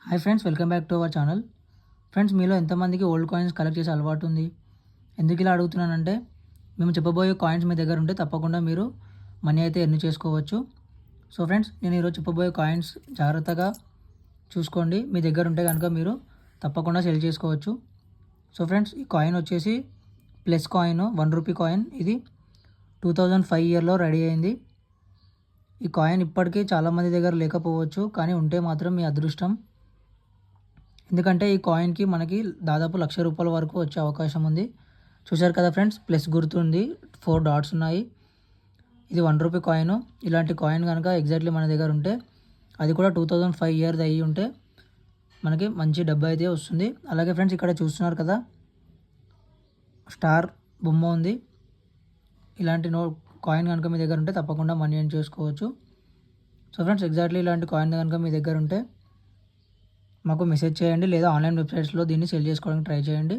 Hi friends, welcome back to our channel. Friends, మీలో ఎంతమందికి old coins collect చేసే అలవాటు ఉంది? ఎందుకు ఇలా అడుగుతున్నానంటే, మేము చెప్పబోయే కాయిన్స్ మీ దగ్గర ఉంటే తప్పకుండా మీరు మనీ అయితే ఎర్న్ చేసుకోవచ్చు. సో ఫ్రెండ్స్, నేను ఈరోజు చెప్పబోయే కాయిన్స్ జాగ్రత్తగా చూసుకోండి. మీ దగ్గర ఉంటే కనుక మీరు తప్పకుండా సెల్ చేసుకోవచ్చు. సో ఫ్రెండ్స్, ఈ కాయిన్ వచ్చేసి ప్లస్ కాయిన్, ₹1 కాయిన్. ఇది 2005 ఇయర్లో రెడీ అయింది. ఈ కాయిన్ ఇప్పటికీ చాలామంది దగ్గర లేకపోవచ్చు, కానీ ఉంటే మాత్రం మీ అదృష్టం. ఎందుకంటే ఈ కాయిన్‌కి మనకి దాదాపు ₹1,00,000 వరకు వచ్చే అవకాశం ఉంది. చూశారు కదా ఫ్రెండ్స్, ప్లస్ గుర్తుంది, 4 డాట్స్ ఉన్నాయి. ఇది ₹1 కాయిన్. ఇలాంటి కాయిన్ కనుక ఎగ్జాక్ట్లీ మన దగ్గర ఉంటే, అది కూడా 2005 ఇయర్ది అయ్యి ఉంటే మనకి మంచి డబ్బు అయితే వస్తుంది. అలాగే ఫ్రెండ్స్, ఇక్కడ చూస్తున్నారు కదా, స్టార్ బొమ్మ ఉంది. ఇలాంటి కాయిన్ కనుక మీ దగ్గర ఉంటే తప్పకుండా మనీ ఎర్న్ చేసుకోవచ్చు. సో ఫ్రెండ్స్, ఎగ్జాక్ట్లీ ఇలాంటి కాయిన్ కనుక మీ దగ్గర ఉంటే మాకు మెసేజ్ చేయండి, లేదా ఆన్లైన్ వెబ్సైట్స్లో దీన్ని సెల్ చేసుకోవడానికి ట్రై చేయండి.